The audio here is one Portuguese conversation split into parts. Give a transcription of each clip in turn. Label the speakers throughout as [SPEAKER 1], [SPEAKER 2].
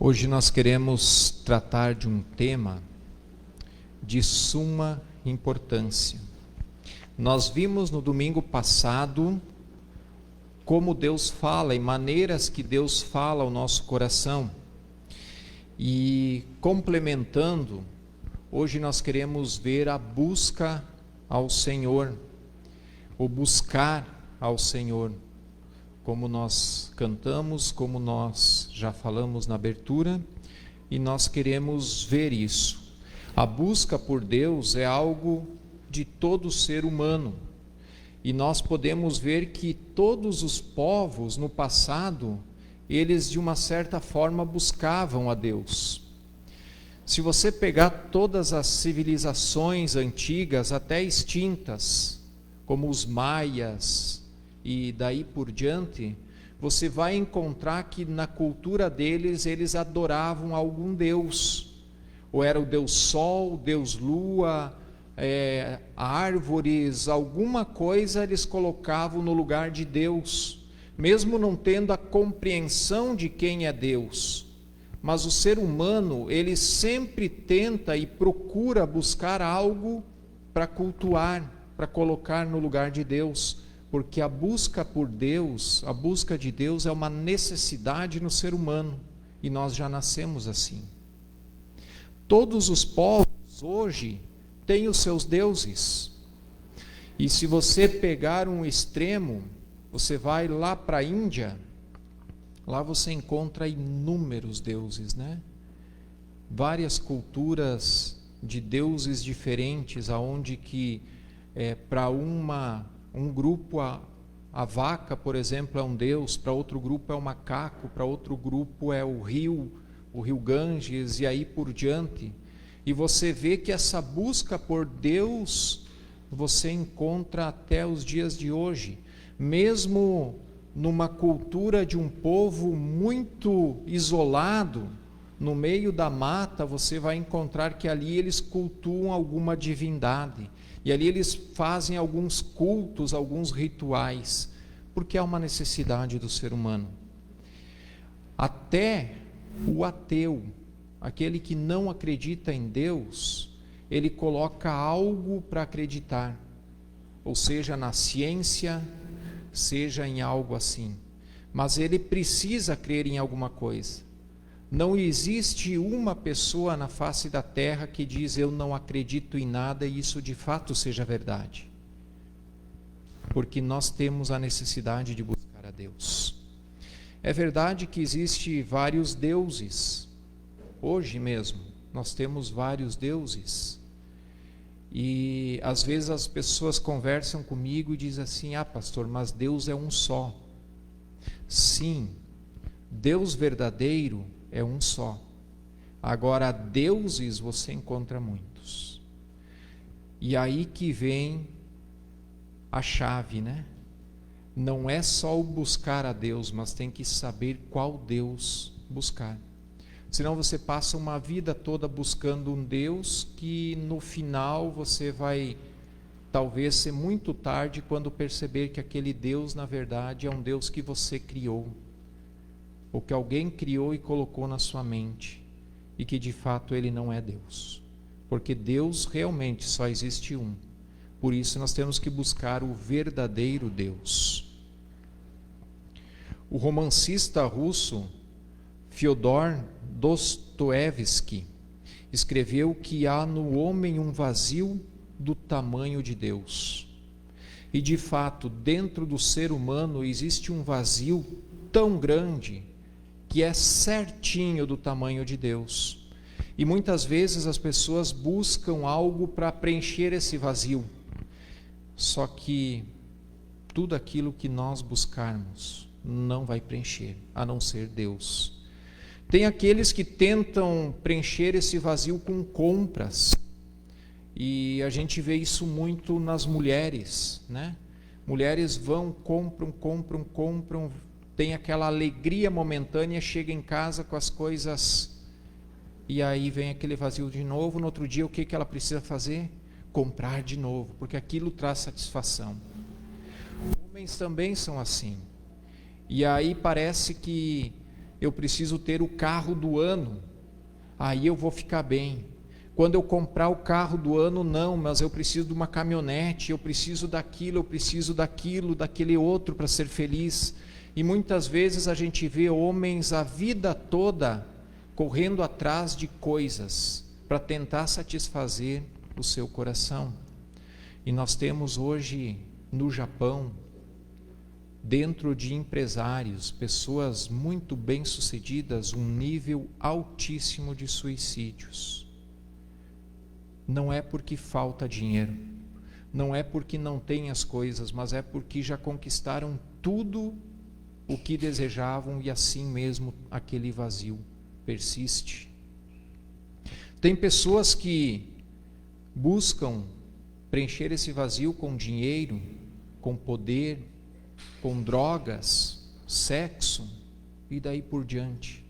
[SPEAKER 1] Hoje nós queremos tratar de um tema de suma importância. Nós vimos no domingo passado como Deus fala e maneiras que Deus fala ao nosso coração. E complementando, hoje nós queremos ver a busca ao Senhor, o buscar ao Senhor. Como nós cantamos, como nós já falamos na abertura, e nós queremos ver isso. A busca por Deus é algo de todo ser humano, e nós podemos ver que todos os povos no passado, eles de uma certa forma buscavam a Deus. Se você pegar todas as civilizações antigas, até extintas, como os maias, e daí por diante, você vai encontrar que na cultura deles, eles adoravam algum deus. Ou era o deus sol, deus lua, árvores, alguma coisa eles colocavam no lugar de Deus, mesmo não tendo a compreensão de quem é Deus. Mas o ser humano, ele sempre tenta e procura buscar algo para cultuar, para colocar no lugar de Deus. Porque a busca por Deus, a busca de Deus é uma necessidade no ser humano, e nós já nascemos assim. Todos os povos hoje têm os seus deuses, e se você pegar um extremo, você vai lá para a Índia, lá você encontra inúmeros deuses, né? Várias culturas de deuses diferentes, aonde que para um grupo a vaca, por exemplo, é um deus, para outro grupo é o macaco, para outro grupo é o rio Ganges, e aí por diante. E você vê que essa busca por Deus, você encontra até os dias de hoje. Mesmo numa cultura de um povo muito isolado, no meio da mata, você vai encontrar que ali eles cultuam alguma divindade. E ali eles fazem alguns cultos, alguns rituais, porque é uma necessidade do ser humano. Até o ateu, aquele que não acredita em Deus, ele coloca algo para acreditar, ou seja, na ciência, seja em algo assim. Mas ele precisa crer em alguma coisa. Não existe uma pessoa na face da terra que diz eu não acredito em nada e isso de fato seja verdade. Porque nós temos a necessidade de buscar a Deus. É verdade que existe vários deuses. Hoje mesmo nós temos vários deuses. E às vezes as pessoas conversam comigo e dizem assim: pastor, mas Deus é um só. Sim, Deus verdadeiro é um só. Agora, deuses você encontra muitos. E aí que vem a chave, né? Não é só o buscar a Deus, mas tem que saber qual Deus buscar. Senão você passa uma vida toda buscando um Deus que no final você vai talvez ser muito tarde quando perceber que aquele Deus na verdade é um Deus que você criou, ou que alguém criou e colocou na sua mente, e que de fato ele não é Deus, porque Deus realmente só existe um. Por isso nós temos que buscar o verdadeiro Deus. O romancista russo Fyodor Dostoiévski escreveu que há no homem um vazio do tamanho de Deus. E de fato, dentro do ser humano existe um vazio tão grande que é certinho do tamanho de Deus. E muitas vezes as pessoas buscam algo para preencher esse vazio. Só que tudo aquilo que nós buscarmos não vai preencher, a não ser Deus. Tem aqueles que tentam preencher esse vazio com compras. E a gente vê isso muito nas mulheres, né? Mulheres vão, compram, tem aquela alegria momentânea, chega em casa com as coisas, e aí vem aquele vazio de novo. No outro dia, o que ela precisa fazer? Comprar de novo, porque aquilo traz satisfação. Homens também são assim. E aí parece que eu preciso ter o carro do ano, aí eu vou ficar bem. Quando eu comprar o carro do ano, não, mas eu preciso de uma caminhonete, eu preciso daquilo, daquele outro para ser feliz. E muitas vezes a gente vê homens a vida toda correndo atrás de coisas para tentar satisfazer o seu coração. E nós temos hoje no Japão, dentro de empresários, pessoas muito bem-sucedidas, um nível altíssimo de suicídios. Não é porque falta dinheiro, não é porque não tem as coisas, mas é porque já conquistaram tudo o que desejavam e assim mesmo aquele vazio persiste. Tem pessoas que buscam preencher esse vazio com dinheiro, com poder, com drogas, sexo e daí por diante.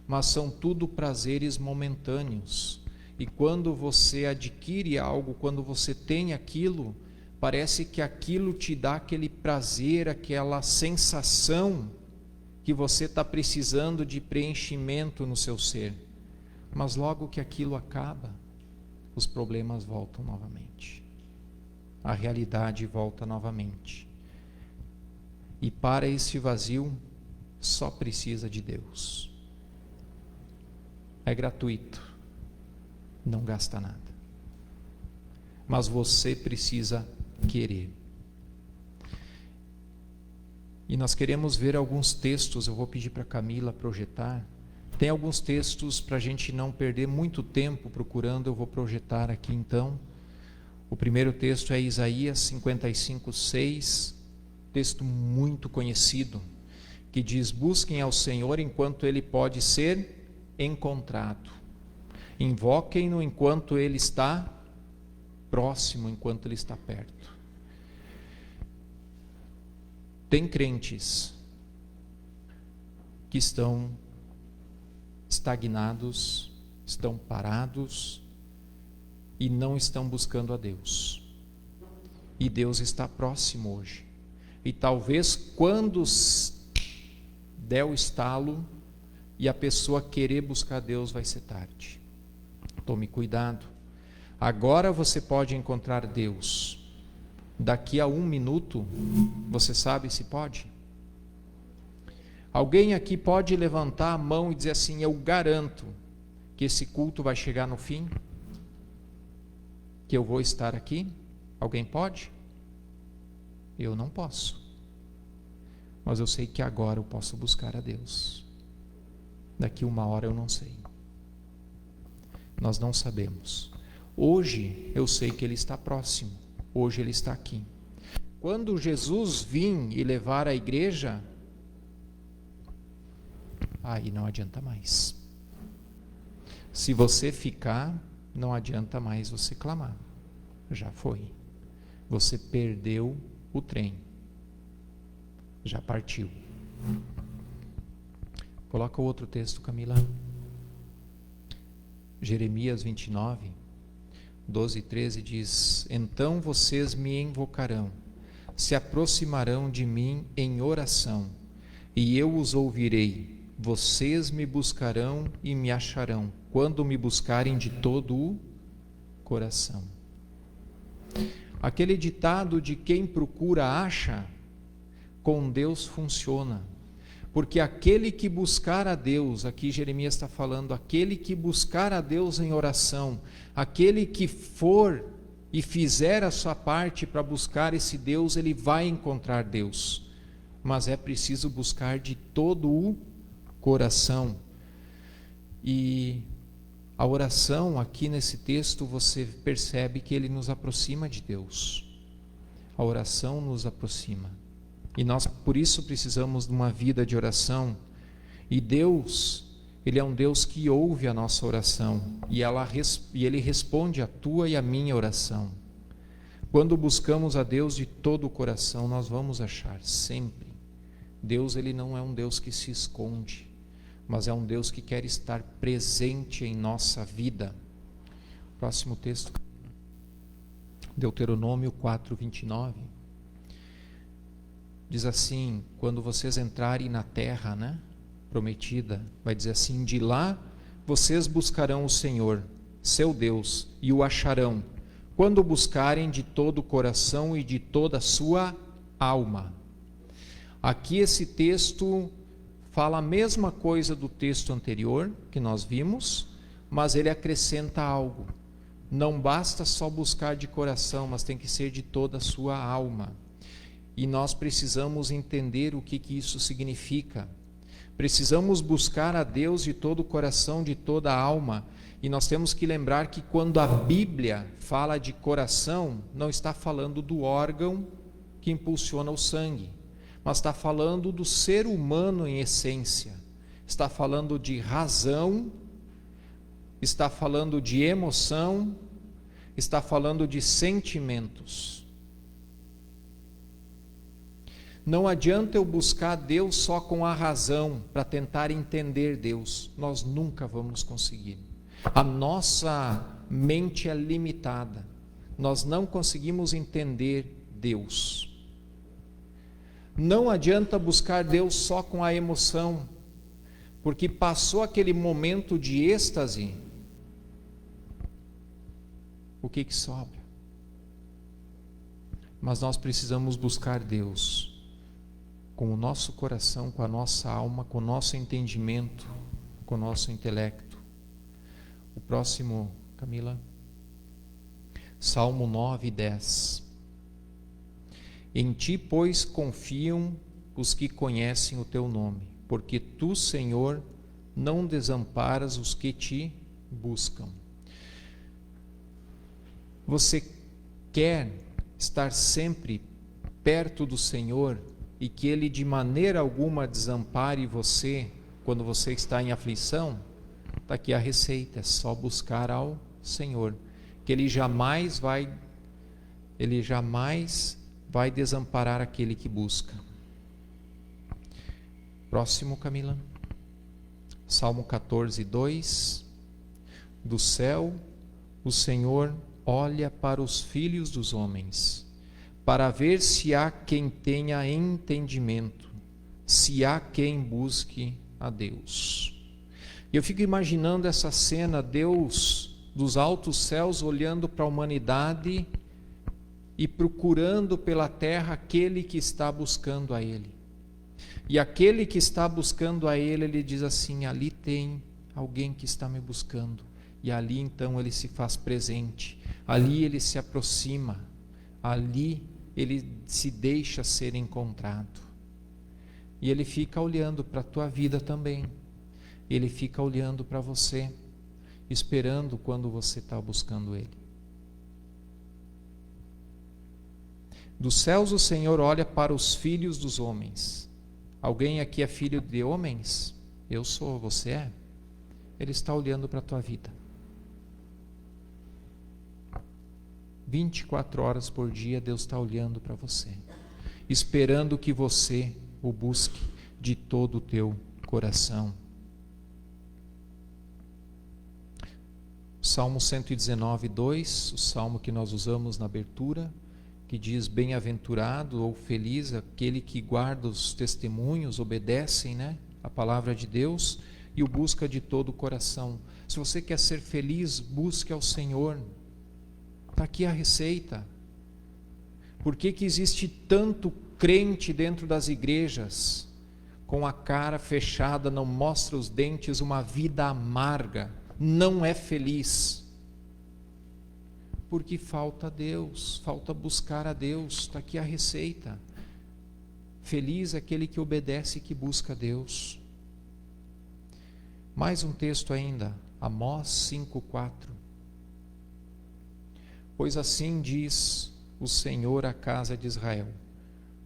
[SPEAKER 1] Mas são tudo prazeres momentâneos. E quando você adquire algo, quando você tem aquilo, parece que aquilo te dá aquele prazer, aquela sensação que você está precisando de preenchimento no seu ser. Mas logo que aquilo acaba, os problemas voltam novamente. A realidade volta novamente. E para esse vazio, só precisa de Deus. É gratuito. Não gasta nada. Mas você precisa querer. E nós queremos ver alguns textos, eu vou pedir para a Camila projetar. Tem alguns textos para a gente não perder muito tempo procurando, eu vou projetar aqui então. O primeiro texto é Isaías 55:6, texto muito conhecido, que diz: busquem ao Senhor enquanto Ele pode ser encontrado. Invoquem-no enquanto Ele está próximo, enquanto Ele está perto. Tem crentes que estão estagnados, estão parados e não estão buscando a Deus. E Deus está próximo hoje. E talvez quando der o estalo e a pessoa querer buscar Deus, vai ser tarde. Tome cuidado. Agora você pode encontrar Deus. Daqui a 1 minuto, você sabe se pode? Alguém aqui pode levantar a mão e dizer assim: eu garanto que esse culto vai chegar no fim? Que eu vou estar aqui? Alguém pode? Eu não posso. Mas eu sei que agora eu posso buscar a Deus. Daqui 1 hora eu não sei. Nós não sabemos. Hoje eu sei que Ele está próximo. Hoje Ele está aqui. Quando Jesus vir e levar a igreja, aí não adianta mais. Se você ficar, não adianta mais você clamar. Já foi. Você perdeu o trem. Já partiu. Coloca o outro texto, Camila. Jeremias 29, 12 e 13 diz: então vocês me invocarão, se aproximarão de mim em oração, e eu os ouvirei. Vocês me buscarão e me acharão, quando me buscarem de todo o coração. Aquele ditado de quem procura acha, com Deus funciona. Porque aquele que buscar a Deus, aqui Jeremias está falando, aquele que buscar a Deus em oração, aquele que for e fizer a sua parte para buscar esse Deus, ele vai encontrar Deus. Mas é preciso buscar de todo o coração. E a oração, aqui nesse texto, você percebe que ele nos aproxima de Deus. A oração nos aproxima. E nós, por isso, precisamos de uma vida de oração. E Deus, Ele é um Deus que ouve a nossa oração. E Ele responde a tua e a minha oração. Quando buscamos a Deus de todo o coração, nós vamos achar sempre. Deus, Ele não é um Deus que se esconde, mas é um Deus que quer estar presente em nossa vida. Próximo texto. Deuteronômio 4:29. Diz assim: quando vocês entrarem na terra, prometida, vai dizer assim: de lá vocês buscarão o Senhor, seu Deus, e o acharão, quando o buscarem de todo o coração e de toda a sua alma. Aqui esse texto fala a mesma coisa do texto anterior que nós vimos, mas ele acrescenta algo. Não basta só buscar de coração, mas tem que ser de toda a sua alma. E nós precisamos entender o que isso significa. Precisamos buscar a Deus de todo o coração, de toda a alma. E nós temos que lembrar que quando a Bíblia fala de coração, não está falando do órgão que impulsiona o sangue, mas está falando do ser humano em essência. Está falando de razão, está falando de emoção, está falando de sentimentos. Não adianta eu buscar Deus só com a razão para tentar entender Deus. Nós nunca vamos conseguir. A nossa mente é limitada. Nós não conseguimos entender Deus. Não adianta buscar Deus só com a emoção, porque passou aquele momento de êxtase, o que sobra? Mas nós precisamos buscar Deus com o nosso coração, com a nossa alma, com o nosso entendimento, com o nosso intelecto. O próximo, Camila. Salmo 9:10. Em ti, pois, confiam os que conhecem o teu nome, porque tu, Senhor, não desamparas os que te buscam. Você quer estar sempre perto do Senhor e que Ele de maneira alguma desampare você quando você está em aflição? Está aqui a receita, é só buscar ao Senhor, que Ele jamais vai desamparar aquele que busca. Próximo, Camila. Salmo 14:2. Do céu o Senhor olha para os filhos dos homens, para ver se há quem tenha entendimento, se há quem busque a Deus. Eu fico imaginando essa cena, Deus dos altos céus olhando para a humanidade e procurando pela terra aquele que está buscando a Ele. E aquele que está buscando a Ele, Ele diz assim: ali tem alguém que está me buscando. E ali então Ele se faz presente, ali Ele se aproxima, ali Ele se deixa ser encontrado. E Ele fica olhando para a tua vida também. Ele fica olhando para você, esperando quando você está buscando Ele. Dos céus o Senhor olha para os filhos dos homens. Alguém aqui é filho de homens? Eu sou, você é? Ele está olhando para a tua vida. 24 horas por dia Deus está olhando para você, esperando que você o busque de todo o teu coração. Salmo 119:2, o salmo que nós usamos na abertura, que diz: bem-aventurado ou feliz aquele que guarda os testemunhos, obedecem, a palavra de Deus e o busca de todo o coração. Se você quer ser feliz, busque ao Senhor. Está aqui a receita. Por que existe tanto crente dentro das igrejas, com a cara fechada, não mostra os dentes, uma vida amarga, não é feliz? Porque falta Deus, falta buscar a Deus. Está aqui a receita. Feliz é aquele que obedece e que busca a Deus. Mais um texto ainda, Amós 5:4. Pois assim diz o Senhor à casa de Israel: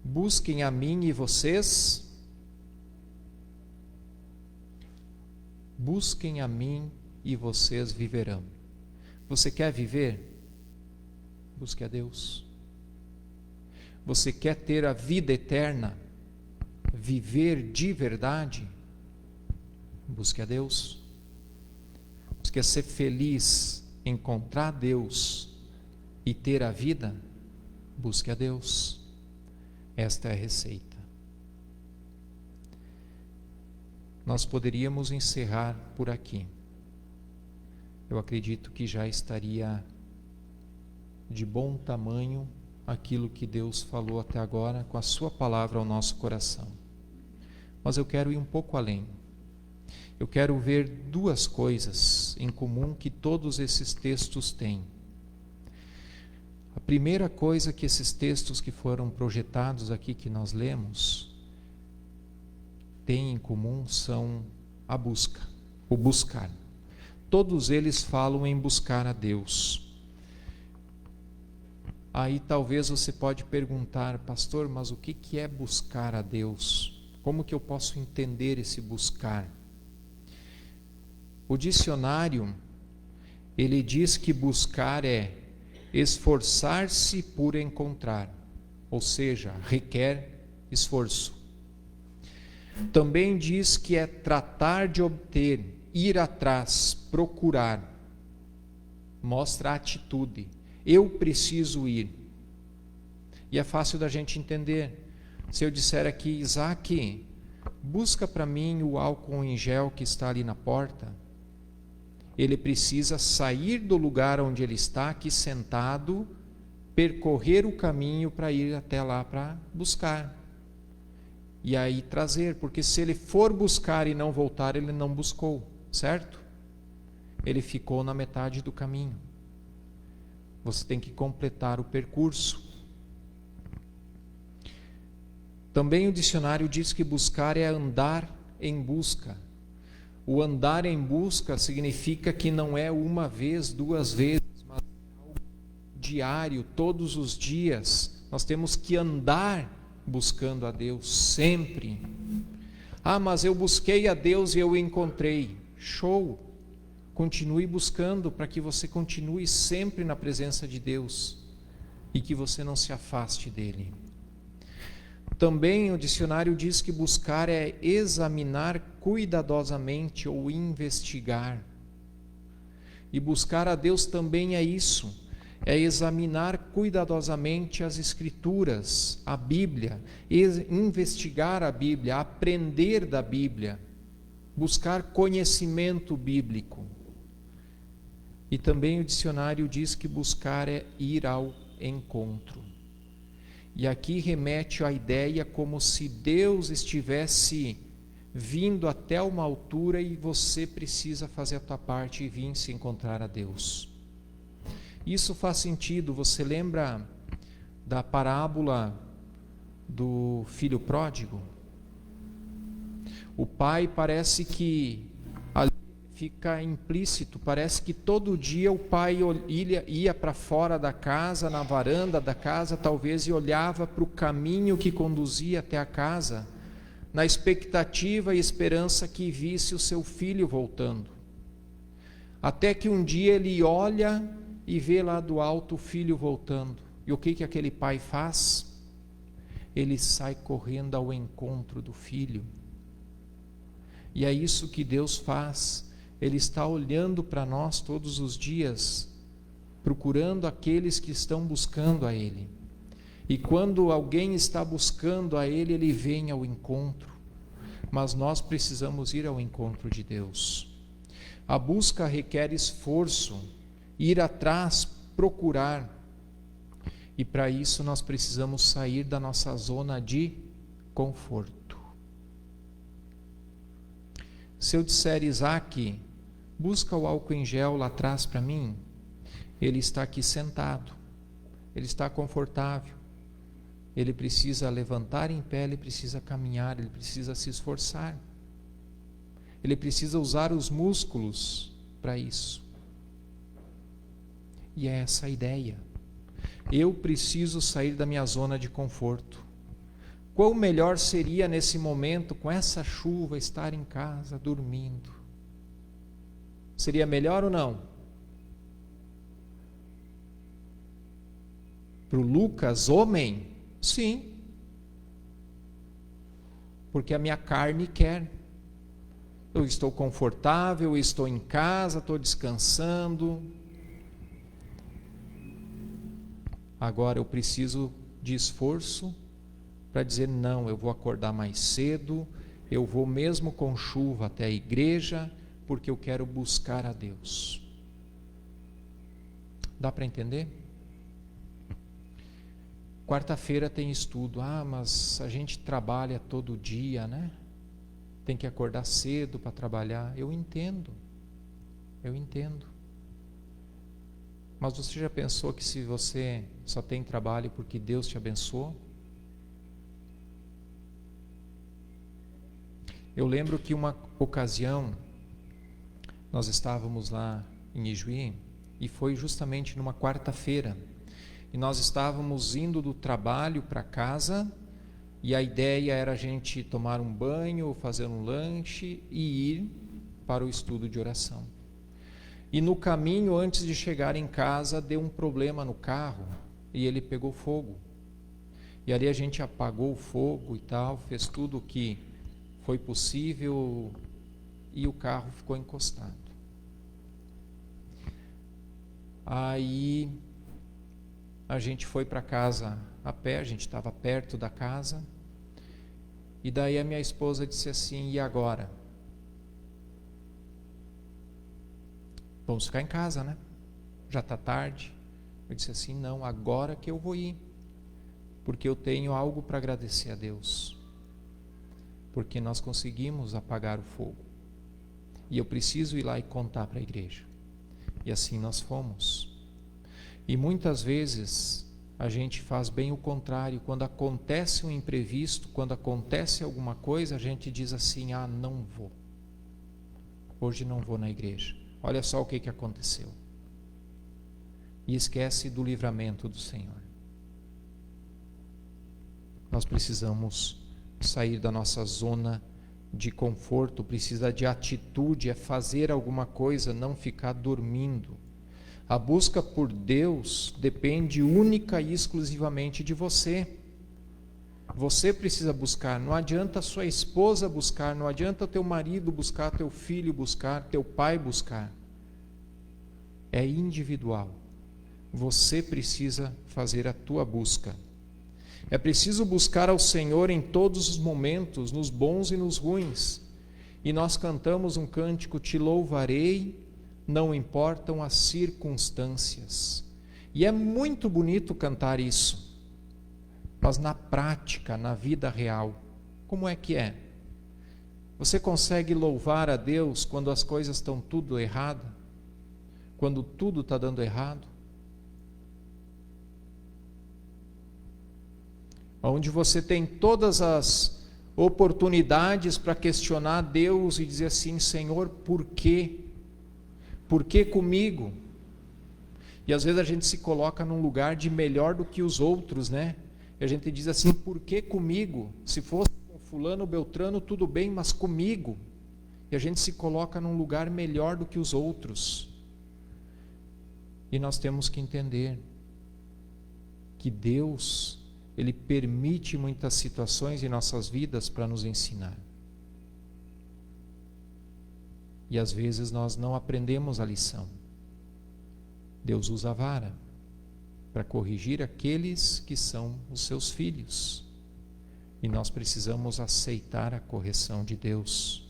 [SPEAKER 1] busquem a mim e vocês, busquem a mim e vocês viverão. Você quer viver? Busque a Deus. Você quer ter a vida eterna? Viver de verdade? Busque a Deus. Você quer ser feliz, encontrar Deus e ter a vida? Busque a Deus. Esta é a receita. nós poderíamos encerrar por aqui. Eu acredito que já estaria de bom tamanho aquilo que Deus falou até agora com a sua palavra ao nosso coração. Mas eu quero ir um pouco além. Eu quero ver duas coisas em comum que todos esses textos têm. A primeira coisa que esses textos que foram projetados aqui, que nós lemos, têm em comum são a busca, o buscar. Todos eles falam em buscar a Deus. Aí talvez você pode perguntar, pastor, mas o que é buscar a Deus? Como que eu posso entender esse buscar? O dicionário, ele diz que buscar é esforçar-se por encontrar, ou seja, requer esforço. Também diz que é tratar de obter, ir atrás, procurar. Mostra a atitude. Eu preciso ir. E é fácil da gente entender. Se eu disser aqui, Isaac, busca para mim o álcool em gel que está ali na porta. Ele precisa sair do lugar onde ele está aqui sentado, percorrer o caminho para ir até lá para buscar. E aí trazer, porque se ele for buscar e não voltar, ele não buscou, certo? Ele ficou na metade do caminho. Você tem que completar o percurso. Também o dicionário diz que buscar é andar em busca. O andar em busca significa que não é uma vez, duas vezes, mas é algo diário, todos os dias. Nós temos que andar buscando a Deus sempre. Ah, mas eu busquei a Deus e eu o encontrei. Show! Continue buscando para que você continue sempre na presença de Deus e que você não se afaste dele. Também o dicionário diz que buscar é examinar cuidadosamente ou investigar. E buscar a Deus também é isso, é examinar cuidadosamente as Escrituras, a Bíblia, investigar a Bíblia, aprender da Bíblia, buscar conhecimento bíblico. E também o dicionário diz que buscar é ir ao encontro. E aqui remete à ideia como se Deus estivesse vindo até uma altura e você precisa fazer a tua parte e vir se encontrar a Deus. Isso faz sentido. Você lembra da parábola do filho pródigo? O pai parece que ali fica implícito, parece que todo dia o pai ia para fora da casa, na varanda da casa, talvez, e olhava para o caminho que conduzia até a casa, na expectativa e esperança que visse o seu filho voltando. Até que um dia ele olha e vê lá do alto o filho voltando. E o que aquele pai faz? Ele sai correndo ao encontro do filho. E é isso que Deus faz. Ele está olhando para nós todos os dias, procurando aqueles que estão buscando a Ele. E quando alguém está buscando a Ele, Ele vem ao encontro. Mas nós precisamos ir ao encontro de Deus. A busca requer esforço, ir atrás, procurar. E para isso nós precisamos sair da nossa zona de conforto. Se eu disser, Isaac, busca o álcool em gel lá atrás para mim, ele está aqui sentado, ele está confortável, ele precisa levantar em pé, ele precisa caminhar, ele precisa se esforçar, ele precisa usar os músculos para isso. E é essa a ideia. Eu preciso sair da minha zona de conforto. Quão melhor seria nesse momento, com essa chuva, estar em casa, dormindo? Seria melhor ou não? Para o Lucas, homem, sim. Porque a minha carne quer. Eu estou confortável, estou em casa, estou descansando. Agora eu preciso de esforço para dizer, não, eu vou acordar mais cedo, Eu vou mesmo com chuva até a igreja, porque eu quero buscar a Deus. Dá para entender? Quarta-feira tem estudo. Mas a gente trabalha todo dia, né? Tem que acordar cedo para trabalhar. Eu entendo. Mas você já pensou que se você só tem trabalho porque Deus te abençoou? Eu lembro que uma ocasião nós estávamos lá em Ijuí e foi justamente numa quarta-feira. E nós estávamos indo do trabalho para casa e a ideia era a gente tomar um banho, fazer um lanche e ir para o estudo de oração. E no caminho, antes de chegar em casa, deu um problema no carro e ele pegou fogo. E ali a gente apagou o fogo e tal, fez tudo o que foi possível e o carro ficou encostado. Aí a gente foi para casa a pé, a gente estava perto da casa, e daí a minha esposa disse assim: e agora? Vamos ficar em casa, né? Já está tarde. Eu disse assim: não, agora que eu vou ir, porque eu tenho algo para agradecer a Deus, porque nós conseguimos apagar o fogo, e eu preciso ir lá e contar para a igreja. E assim nós fomos. E muitas vezes a gente faz bem o contrário. Quando acontece um imprevisto, quando acontece alguma coisa, a gente diz assim: não vou. Hoje não vou na igreja. Olha só o que aconteceu. E esquece do livramento do Senhor. Nós precisamos sair da nossa zona de conforto, precisa de atitude, é fazer alguma coisa, não ficar dormindo. A busca por Deus depende única e exclusivamente de você. Você precisa buscar, não adianta a sua esposa buscar, não adianta o teu marido buscar, teu filho buscar, teu pai buscar. É individual. Você precisa fazer a tua busca. É preciso buscar ao Senhor em todos os momentos, nos bons e nos ruins. E nós cantamos um cântico: te louvarei, não importam as circunstâncias. E é muito bonito cantar isso. Mas na prática, na vida real, como é que é? Você consegue louvar a Deus quando as coisas estão tudo errado? Quando tudo está dando errado? Onde você tem todas as oportunidades para questionar Deus e dizer assim: Senhor, por quê? Por que comigo? E às vezes a gente se coloca num lugar de melhor do que os outros, né? E a gente diz assim: por que comigo? Se fosse com fulano, beltrano, tudo bem, mas comigo? E a gente se coloca num lugar melhor do que os outros. E nós temos que entender que Deus, Ele permite muitas situações em nossas vidas para nos ensinar. E às vezes nós não aprendemos a lição. Deus usa a vara para corrigir aqueles que são os seus filhos. E nós precisamos aceitar a correção de Deus.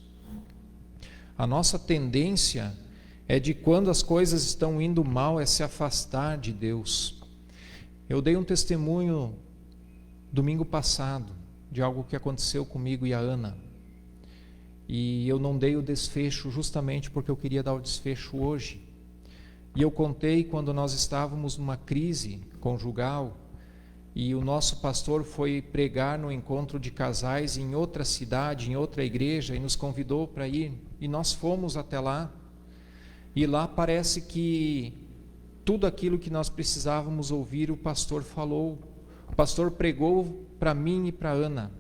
[SPEAKER 1] A nossa tendência é de, quando as coisas estão indo mal, é se afastar de Deus. Eu dei um testemunho domingo passado de algo que aconteceu comigo e a Ana. E eu não dei o desfecho justamente porque eu queria dar o desfecho hoje. E eu contei quando nós estávamos numa crise conjugal e o nosso pastor foi pregar no encontro de casais em outra cidade, em outra igreja, e nos convidou para ir. E nós fomos até lá. E lá parece que tudo aquilo que nós precisávamos ouvir, o pastor falou. O pastor pregou para mim e para Ana.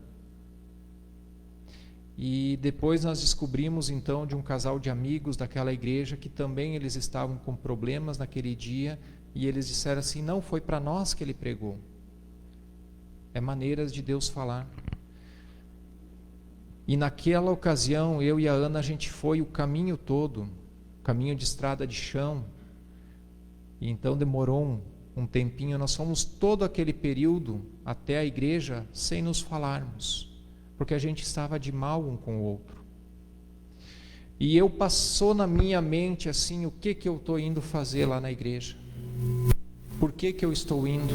[SPEAKER 1] E depois nós descobrimos então de um casal de amigos daquela igreja que também eles estavam com problemas naquele dia, e eles disseram assim: não foi para nós que ele pregou. É maneiras de Deus falar. E naquela ocasião, eu e a Ana, a gente foi o caminho todo, caminho de estrada de chão, e então demorou um tempinho. Nós fomos todo aquele período até a igreja sem nos falarmos, porque a gente estava de mal um com o outro. E passou na minha mente assim, o que eu estou indo fazer lá na igreja? Por que eu estou indo?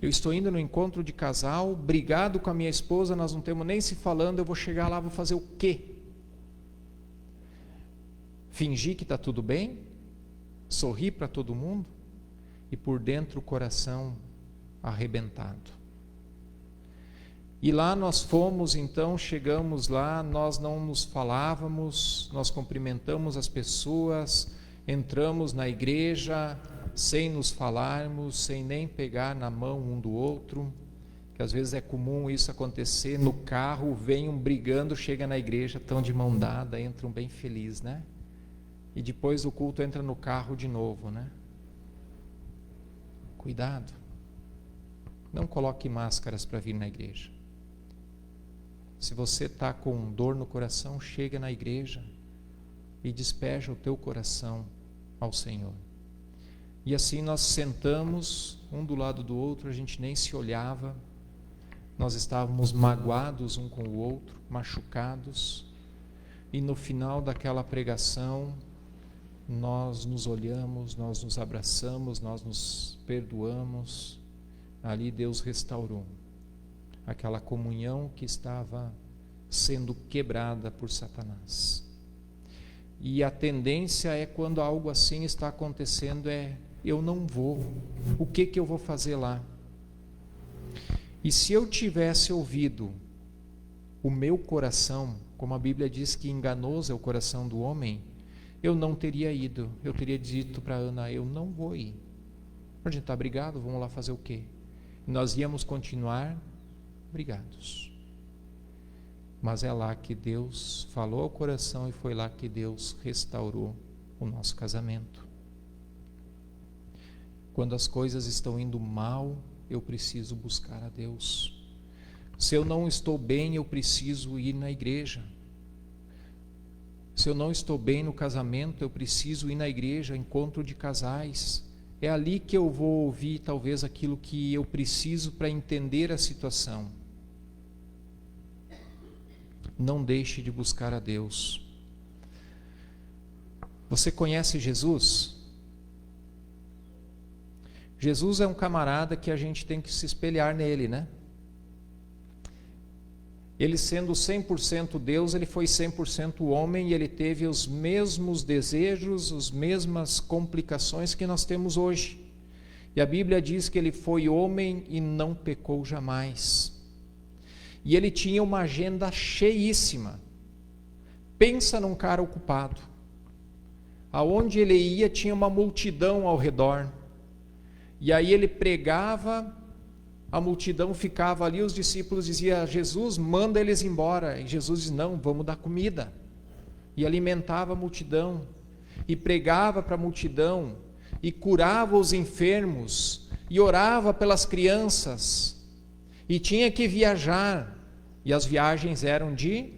[SPEAKER 1] Eu estou indo no encontro de casal, brigado com a minha esposa, nós não temos nem se falando, eu vou chegar lá, vou fazer o quê? Fingir que está tudo bem? Sorrir para todo mundo? E por dentro o coração arrebentado. E lá nós fomos, então, chegamos lá, nós não nos falávamos, nós cumprimentamos as pessoas, entramos na igreja sem nos falarmos, sem nem pegar na mão um do outro, que às vezes é comum isso acontecer no carro, vem um brigando, chega na igreja, estão de mão dada, entram bem felizes, né? E depois do culto entra no carro de novo, né? Cuidado, não coloque máscaras para vir na igreja. Se você está com dor no coração, chega na igreja e despeja o teu coração ao Senhor. E assim nós sentamos um do lado do outro, a gente nem se olhava, nós estávamos magoados um com o outro, machucados, e no final daquela pregação, nós nos olhamos, nós nos abraçamos, nós nos perdoamos, ali Deus restaurou aquela comunhão que estava sendo quebrada por Satanás. E a tendência é, quando algo assim está acontecendo, eu não vou, o que eu vou fazer lá? E se eu tivesse ouvido o meu coração, como a Bíblia diz que enganoso é o coração do homem, eu não teria ido, eu teria dito para Ana, eu não vou ir. A gente está brigado, vamos lá fazer o quê? Nós íamos continuar brigados. Mas é lá que Deus falou ao coração e foi lá que Deus restaurou o nosso casamento. Quando as coisas estão indo mal, eu preciso buscar a Deus. Se eu não estou bem, eu preciso ir na igreja. Se eu não estou bem no casamento, eu preciso ir na igreja, encontro de casais. É ali que eu vou ouvir talvez aquilo que eu preciso para entender a situação. Não deixe de buscar a Deus. Você conhece Jesus? Jesus é um camarada que a gente tem que se espelhar nele, né? Ele sendo 100% Deus, ele foi 100% homem e ele teve os mesmos desejos, as mesmas complicações que nós temos hoje. E a Bíblia diz que ele foi homem e não pecou jamais. E ele tinha uma agenda cheíssima. Pensa num cara ocupado. Aonde ele ia tinha uma multidão ao redor. E aí ele pregava, a multidão ficava ali, os discípulos diziam, Jesus, manda eles embora. E Jesus diz, não, vamos dar comida. E alimentava a multidão, e pregava para a multidão, e curava os enfermos, e orava pelas crianças, e tinha que viajar, e as viagens eram de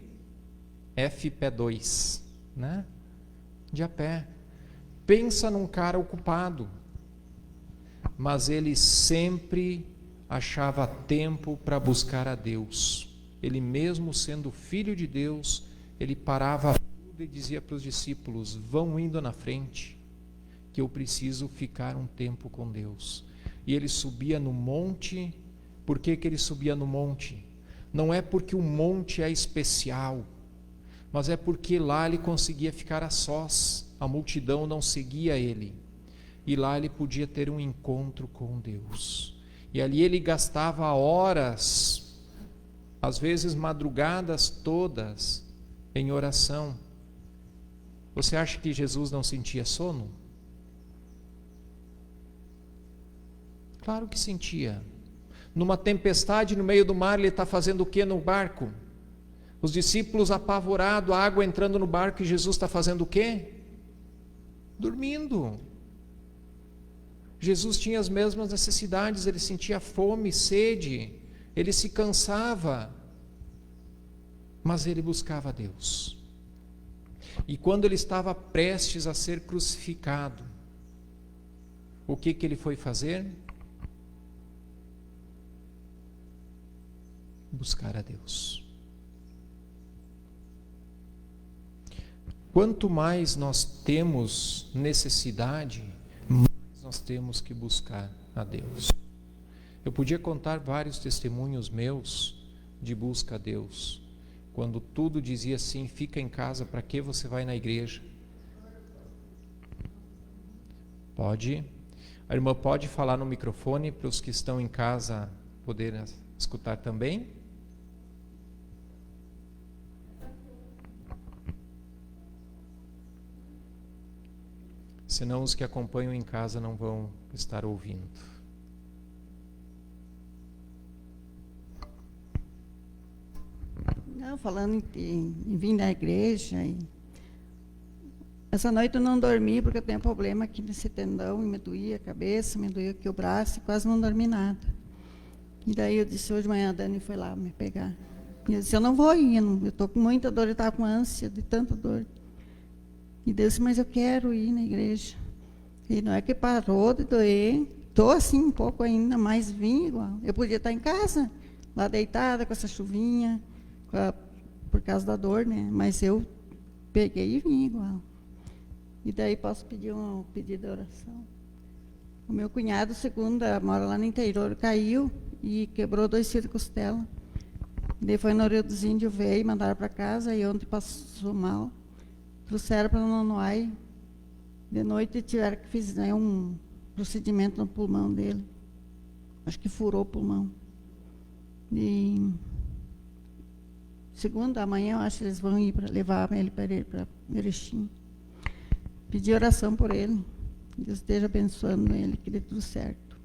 [SPEAKER 1] FP2, né? De a pé. Pensa num cara ocupado, mas ele sempre achava tempo para buscar a Deus. Ele mesmo sendo filho de Deus, ele parava tudo e dizia para os discípulos, vão indo na frente, que eu preciso ficar um tempo com Deus. E ele subia no monte. Por que ele subia no monte? Não é porque o monte é especial, mas é porque lá ele conseguia ficar a sós, a multidão não seguia ele, e lá ele podia ter um encontro com Deus. E ali ele gastava horas, às vezes madrugadas todas, em oração. Você acha que Jesus não sentia sono? Claro que sentia. Numa tempestade no meio do mar, ele está fazendo o que no barco? Os discípulos apavorados, a água entrando no barco, e Jesus está fazendo o quê? Dormindo. Jesus tinha as mesmas necessidades, ele sentia fome, sede, ele se cansava, mas ele buscava a Deus. E quando ele estava prestes a ser crucificado, o que ele foi fazer? Buscar a Deus. Quanto mais nós temos necessidade, mais nós temos que buscar a Deus. Eu podia contar vários testemunhos meus de busca a Deus, quando tudo dizia assim: fica em casa, para que você vai na igreja? Pode. A irmã pode falar no microfone para os que estão em casa poderem escutar também? Senão os que acompanham em casa não vão estar ouvindo.
[SPEAKER 2] Não, falando em vir na igreja. Essa noite eu não dormi porque eu tenho problema aqui nesse tendão, e me doía a cabeça, me doía aqui o braço, e quase não dormi nada. E daí eu disse, hoje de manhã a Dani foi lá me pegar. E eu disse, eu não vou ir, eu estou com muita dor, eu estava com ânsia de tanta dor. E Deus disse, mas eu quero ir na igreja. E não é que parou de doer, estou assim um pouco ainda, mas vim igual. Eu podia estar em casa, lá deitada com essa chuvinha, por causa da dor, né? Mas eu peguei e vim igual. E daí posso pedir um pedido de oração. O meu cunhado, segunda, mora lá no interior, caiu e quebrou 2 fios de costela. Daí foi no Rio dos Índios, veio, mandaram para casa, e ontem passou mal. Trouxeram para Nonoai. De noite tiveram que fazer um procedimento no pulmão dele. Acho que furou o pulmão. E segunda, amanhã, eu acho que eles vão ir para levar ele para Erechim. Pedir oração por ele. Deus esteja abençoando ele, que dê tudo certo.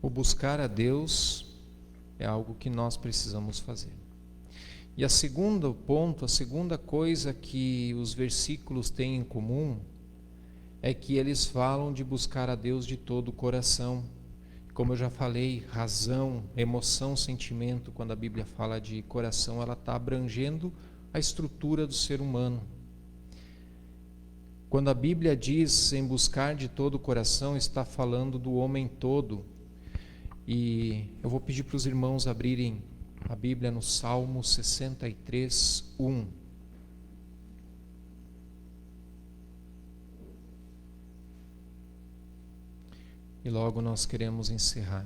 [SPEAKER 1] O buscar a Deus é algo que nós precisamos fazer. E a segunda coisa que os versículos têm em comum é que eles falam de buscar a Deus de todo o coração. Como eu já falei, razão, emoção, sentimento, quando a Bíblia fala de coração, ela está abrangendo a estrutura do ser humano. Quando a Bíblia diz em buscar de todo o coração, está falando do homem todo. E eu vou pedir para os irmãos abrirem a Bíblia no Salmo 63, 1. E logo nós queremos encerrar.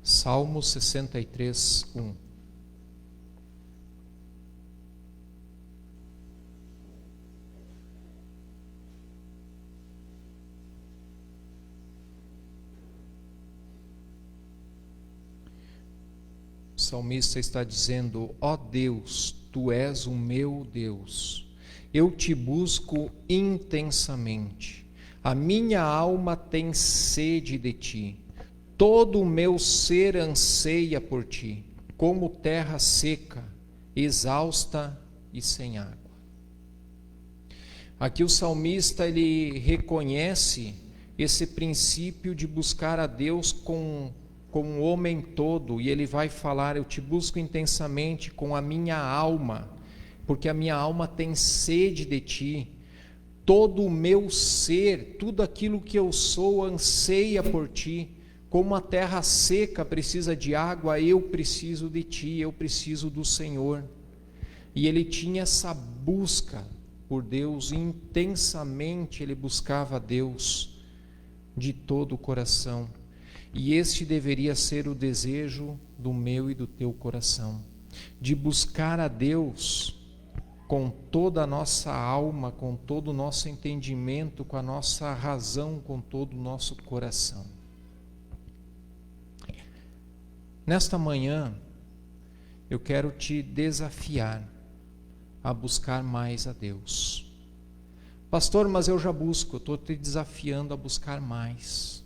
[SPEAKER 1] Salmo 63, 1. O salmista está dizendo: ó Deus, tu és o meu Deus, eu te busco intensamente, a minha alma tem sede de ti, todo o meu ser anseia por ti, como terra seca, exausta e sem água. Aqui o salmista ele reconhece esse princípio de buscar a Deus com o homem todo, e ele vai falar: eu te busco intensamente com a minha alma, porque a minha alma tem sede de ti, todo o meu ser, tudo aquilo que eu sou anseia por ti, como a terra seca precisa de água, eu preciso de ti, eu preciso do Senhor. E ele tinha essa busca por Deus, intensamente ele buscava a Deus de todo o coração. E este deveria ser o desejo do meu e do teu coração, de buscar a Deus com toda a nossa alma, com todo o nosso entendimento, com a nossa razão, com todo o nosso coração. Nesta manhã, eu quero te desafiar a buscar mais a Deus. Pastor, mas eu já busco, eu estou te desafiando a buscar mais.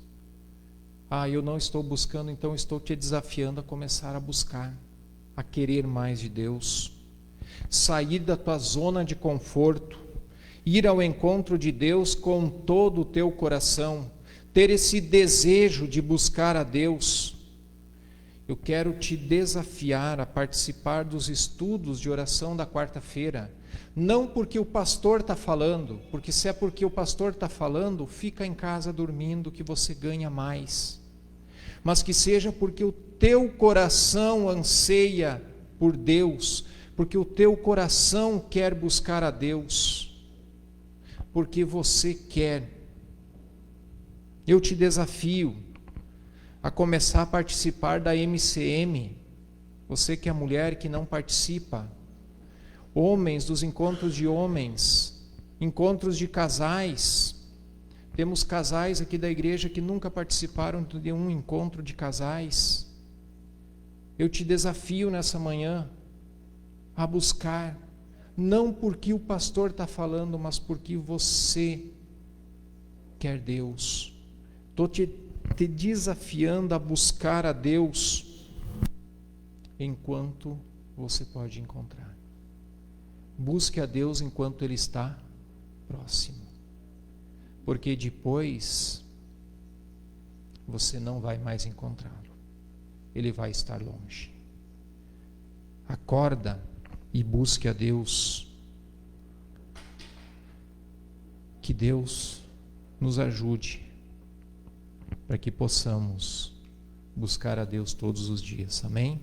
[SPEAKER 1] Eu não estou buscando, então estou te desafiando a começar a buscar, a querer mais de Deus. Sair da tua zona de conforto, ir ao encontro de Deus com todo o teu coração, ter esse desejo de buscar a Deus. Eu quero te desafiar a participar dos estudos de oração da quarta-feira, não porque o pastor está falando, porque se é porque o pastor está falando, fica em casa dormindo que você ganha mais. mas que seja porque o teu coração anseia por Deus, porque o teu coração quer buscar a Deus, porque você quer. Eu te desafio a começar a participar da MCM, você que é mulher que não participa, homens dos encontros de homens, encontros de casais. Temos casais aqui da igreja que nunca participaram de um encontro de casais. Eu te desafio nessa manhã a buscar, não porque o pastor está falando, mas porque você quer Deus. Estou te desafiando a buscar a Deus enquanto você pode encontrar. Busque a Deus enquanto Ele está próximo, porque depois você não vai mais encontrá-lo. Ele vai estar longe. Acorda e busque a Deus. Que Deus nos ajude para que possamos buscar a Deus todos os dias. Amém?